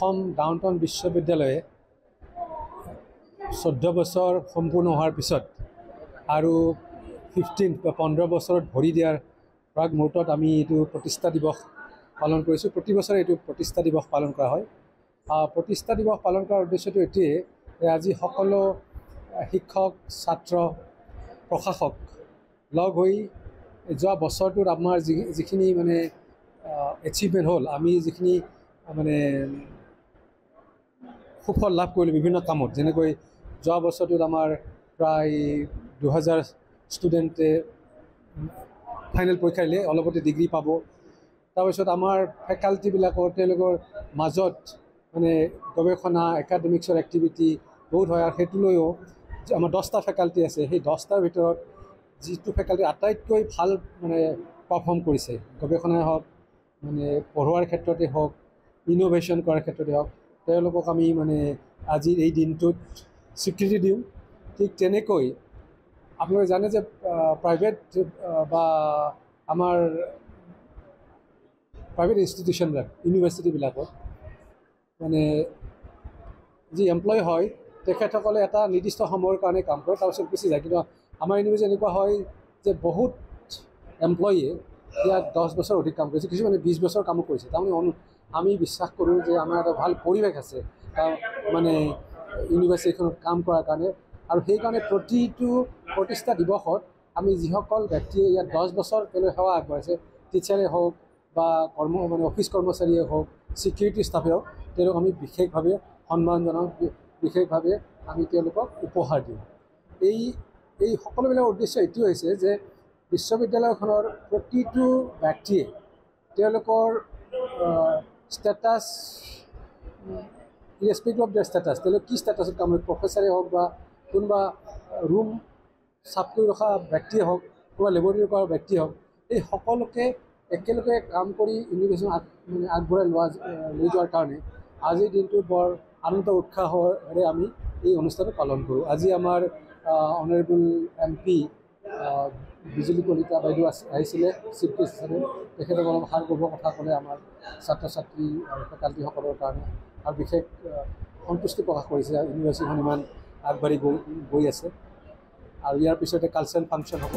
Assam downtown বিশ্ববিদ্যালয়ে 14 বছৰ সম্পূৰ্ণ হোৱাৰ পিছত আৰু 15 বছৰত ভৰি দিয়াৰ প্ৰাক মুহূৰ্তত আমি এইটো প্ৰতিষ্ঠা দিৱস পালন কৰিছোঁ। প্ৰতি বছৰে এইটো প্ৰতিষ্ঠা দিৱস পালন কৰা হয়। প্ৰতিষ্ঠা দিৱস পালন কৰাৰ উদ্দেশ্যটো এটিয়ে যে আজি সকলো শিক্ষক, ছাত্ৰ, প্ৰশাসক লগ হৈ যোৱা বছৰটোত আমাৰ যিখিনি মানে এচিভমেণ্ট হ'ল, আমি যিখিনি মানে সুফল লাভ কৰিলোঁ বিভিন্ন কামত, যেনেকৈ যোৱা বছৰটোত আমাৰ প্ৰায় 2000 ষ্টুডেণ্টে ফাইনেল পৰীক্ষা দিলে, অলপতে ডিগ্ৰী পাব। তাৰপিছত আমাৰ ফেকাল্টিবিলাকৰ তেওঁলোকৰ মাজত মানে গৱেষণা একাডেমিক্সৰ এক্টিভিটি বহুত হয়, আৰু সেইটো লৈও আমাৰ 10টা ফেকাল্টি আছে। সেই 10টাৰ ভিতৰত যিটো ফেকাল্টি আটাইতকৈ ভাল মানে পাৰফৰ্ম কৰিছে, গৱেষণাই হওক, মানে পঢ়োৱাৰ ক্ষেত্ৰতে হওক, ইনোভেশ্যন কৰাৰ ক্ষেত্ৰতে হওক, তেওঁলোকক আমি মানে আজিৰ এই দিনটোত স্বীকৃতি দিওঁ। ঠিক তেনেকৈ আপোনালোকে জানে যে প্ৰাইভেট বা আমাৰ প্ৰাইভেট ইনষ্টিটিউশ্যনবিলাক, ইউনিভাৰ্চিটিবিলাকত মানে যি এমপ্লয় হয় তেখেতসকলে এটা নিৰ্দিষ্ট সময়ৰ কাৰণে কাম কৰে, তাৰপিছত গুচি যায়। কিন্তু আমাৰ ইউনিভাৰ্চিটি এনেকুৱা হয় যে বহুত এমপ্লয়ীয়ে ইয়াত 10 বছৰ অধিক কাম কৰিছে, কিছুমানে 20 বছৰ কামো কৰিছে। তাৰমানে আমি বিশ্বাস কৰোঁ যে আমাৰ এটা ভাল পৰিৱেশ আছে মানে ইউনিভাৰ্চিটিখনত কাম কৰাৰ কাৰণে, আৰু সেইকাৰণে প্ৰতিটো প্ৰতিষ্ঠা দিৱসত আমি যিসকল ব্যক্তিয়ে ইয়াত 10 বছৰ তেওঁলোকে সেৱা আগবঢ়াইছে, টিচাৰে হওক বা মানে অফিচ কৰ্মচাৰীয়ে হওক, ছিকিউৰিটি ষ্টাফে হওক, তেওঁলোকক আমি বিশেষভাৱে সন্মান জনাওঁ, বিশেষভাৱে আমি তেওঁলোকক উপহাৰ দিওঁ। এই সকলোবিলাকৰ উদ্দেশ্য এইটো হৈছে যে বিশ্ববিদ্যালয়খনৰ প্ৰতিটো ব্যক্তিয়ে তেওঁলোকৰ ষ্টেটাছ, ইৰেছপেক্টিভ অফ দেয়াৰ ষ্টেটাছ, তেওঁলোক কি ষ্টেটাছত কাম কৰে, প্ৰফেচাৰে হওক বা কোনোবা ৰুম চাফ কৰি ৰখা ব্যক্তিয়ে হওক, কোনোবা লেবৰেটৰী কৰা ব্যক্তিয়ে হওক, এই সকলোকে একেলগে কাম কৰি ইউনিভাৰ্চিটি মানে আগবঢ়াই লৈ যোৱাৰ কাৰণে আজিৰ দিনটো বৰ আনন্দ উৎসাহেৰে আমি এই অনুষ্ঠানটো পালন কৰোঁ। আজি আমাৰ অনাৰেবল MP বিজুলী কলিতা বাইদেউ আহিছিলে চিফ গেষ্ট হিচাপে, তেখেতক অলপ সাৰগৰ্ভৰ কথা ক'লে আমাৰ ছাত্ৰ ছাত্ৰী আৰু ফেকাল্টিসকলৰ কাৰণে, আৰু বিশেষ সন্তুষ্টি প্ৰকাশ কৰিছে ইউনিভাৰ্চিটিখন ইমান আগবাঢ়ি গৈ আছে। আৰু ইয়াৰ পিছতে কালচাৰেল ফাংচন হ'ব।